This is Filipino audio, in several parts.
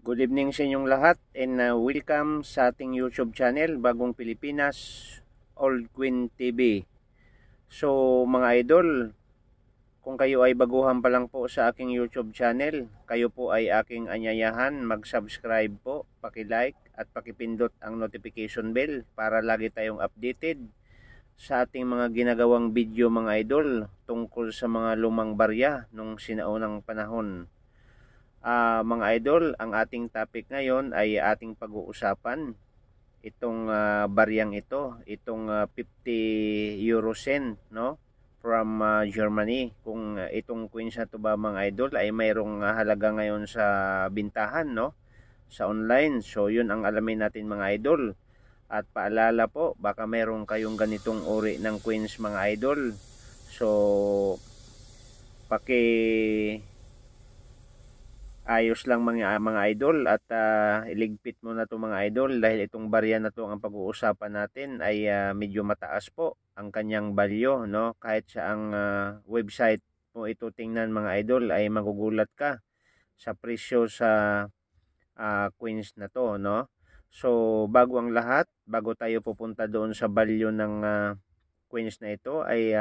Good evening sa inyong lahat and welcome sa ating YouTube channel, Bagong Pilipinas, Old Queen TV. So mga idol, kung kayo ay baguhan pa lang po sa aking YouTube channel, kayo po ay aking anyayahan mag-subscribe po, paki-like at pakipindot ang notification bell para lagi tayong updated sa ating mga ginagawang video mga idol tungkol sa mga lumang barya nung sinaunang panahon. Mga idol, ang ating topic ngayon ay ating pag-uusapan itong baryang ito, itong 50 euro cent, no, from Germany. Kung itong coins na to ba mga idol ay mayroong halaga ngayon sa bintahan, no, sa online. So yun ang alamin natin mga idol. At paalala po, baka mayroong kayong ganitong uri ng coins mga idol. So ayos lang mga idol at iligpit mo na to mga idol, dahil itong barya na to ang pag-uusapan natin ay medyo mataas po ang kanyang value, no? Kahit sa ang website mo ito tingnan mga idol ay magugulat ka sa presyo sa coins na to, no? So bago ang lahat, bago tayo pupunta doon sa value ng coins na ito ay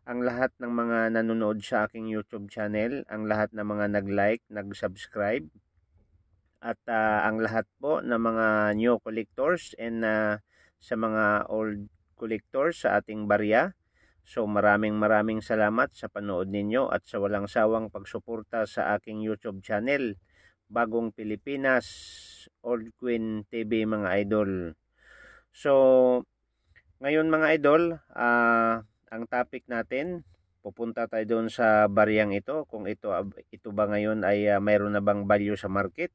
ang lahat ng mga nanonood sa aking YouTube channel, ang lahat ng mga nag-like, nag-subscribe, at ang lahat po ng mga new collectors and sa mga old collectors sa ating barya. So maraming salamat sa panood ninyo at sa walang sawang pagsuporta sa aking YouTube channel, Bagong Pilipinas, Old Queen TV mga idol. So ngayon mga idol, ang topic natin, pupunta tayo doon sa baryang ito, kung ito ba ngayon ay mayroon na bang value sa market.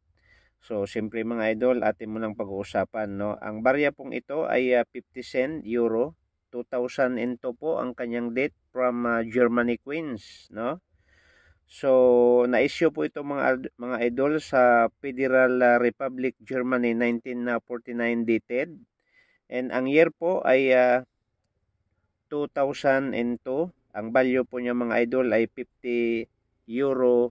So siyempre mga idol, atin mo nang pag-uusapan, no? Ang barya pong ito ay 50 cent euro, 2002 po ang kanyang date from Germany Queens, no? So na-issue po ito mga idol sa Federal Republic Germany 1949 dated, and ang year po ay 2002. Ang value po niya mga idol ay 50 euro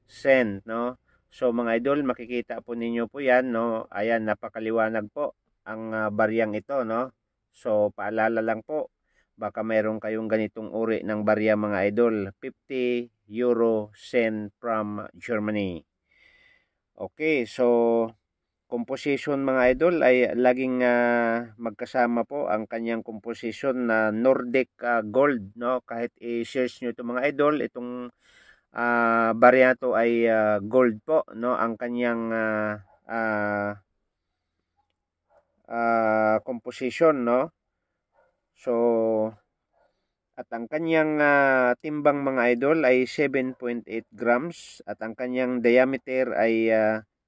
cent, no? So mga idol, makikita po ninyo po yan, no? Ayan, napakaliwanag po ang baryang ito, no? So paalala lang po, baka mayroon kayong ganitong uri ng barya mga idol, 50 euro cent from Germany. Okay, so composition mga idol ay laging magkasama po ang kanyang composition na Nordic gold, no? Kahit i-search nyo ito mga idol, itong barya to ay gold po, no? Ang kanyang composition, no? So at ang kanyang timbang mga idol ay 7.8 grams at ang kanyang diameter ay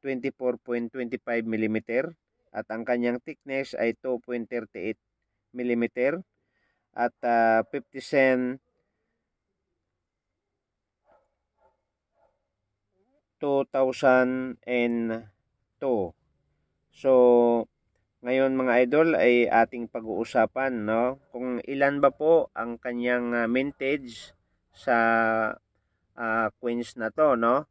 24.25 mm at ang kanyang thickness ay 2.38 mm at 50 cent 2002. So ngayon mga idol ay ating pag-uusapan, no, kung ilan ba po ang kanyang mintage sa coins na to, no?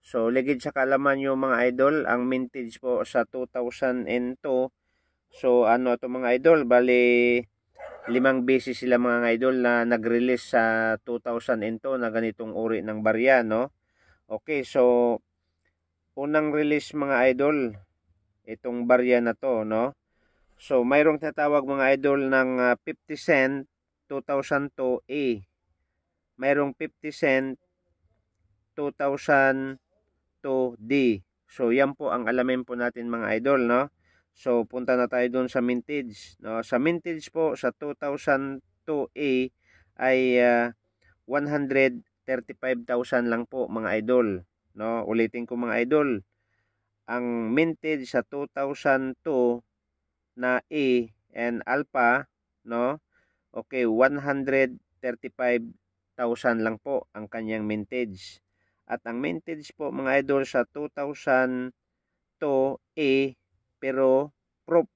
So ligid sa kaalaman nyo mga idol, ang mintage po sa 2002. So ano to mga idol, bali 5 beses sila mga idol na nag-release sa 2002 na ganitong uri ng barya, no? Okay, so unang release mga idol itong barya na to, no? So mayroong tatawag mga idol ng 50 cent 2002A. Mayroong 50 cent 2002D. So yan po ang alamin po natin mga idol, no? So punta na tayo doon sa mintage, no? Sa mintage po sa 2002A ay 135,000 lang po mga idol, no? Ulitin ko mga idol, ang mintage sa 2002 na A and alpha, no? Okay, 135,000 lang po ang kanyang mintage. At ang mintage po mga idol sa 2002A pero proof,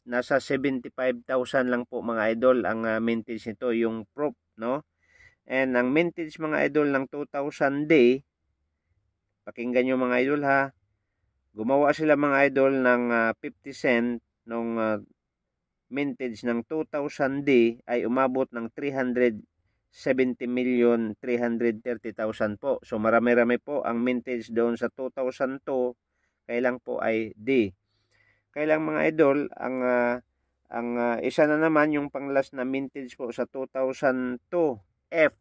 nasa 75,000 lang po mga idol ang mintage nito, yung proof, no? And ang mintage mga idol ng 2000D, pakinggan nyo mga idol ha, Gumawa sila mga idol ng 50 cent nung mintage ng 2000D ay umabot ng 370,330,000 po. So marami-rami po ang mintage doon sa 2002, kailang po ay D. Kailang mga idol, ang isa na naman yung panglas na mintage po sa 2002 F,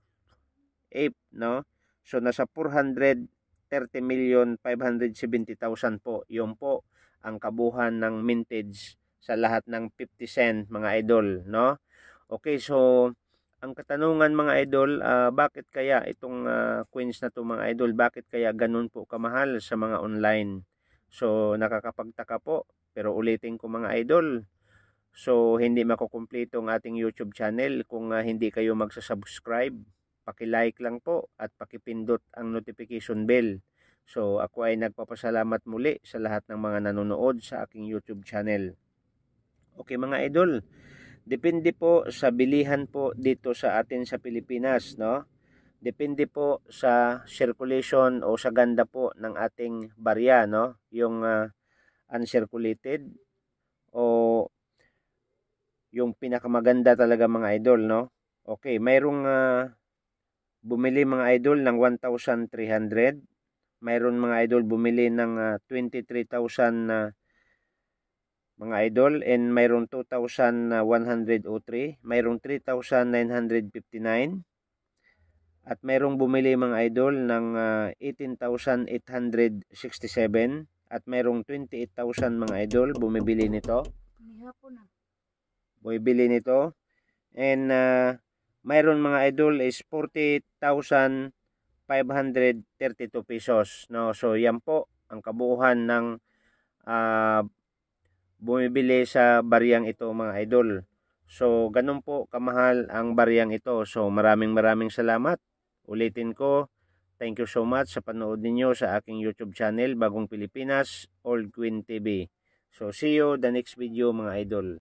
no? So nasa 430,570,000 po. Yun po ang kabuhan ng mintage sa lahat ng 50 cent mga idol, no? Okay, so ang katanungan mga idol, bakit kaya itong coins na to mga idol, bakit kaya ganun po kamahal sa mga online? So nakakapagtaka po, pero ulitin ko mga idol, so hindi makukumpleto ang ating YouTube channel kung hindi kayo magsa-subscribe. Paki-like lang po at pakipindot ang notification bell. So ako ay nagpapasalamat muli sa lahat ng mga nanonood sa aking YouTube channel. Okay mga idol, depende po sa bilihan po dito sa atin sa Pilipinas, no? Depende po sa circulation o sa ganda po ng ating barya, no? Yung uncirculated o yung pinakamaganda talaga mga idol, no? Okay, mayroong bumili mga idol ng 1,300. Mayroon mga idol bumili ng 23,000 mga idol, and mayroong 2,103, mayroong 3,959, at mayroong bumili mga idol ng 18,867, at mayroong 28,000 mga idol bumibili nito. Bumibili nito. And mayroon mga idol is 40,532 pesos, no? So yan po ang kabuuan ng bumibili sa bariyang ito mga idol. So ganun po kamahal ang bariyang ito. So maraming salamat. Ulitin ko, thank you so much sa panood ninyo sa aking YouTube channel, Bagong Pilipinas, Old Queen TV. So see you the next video mga idol.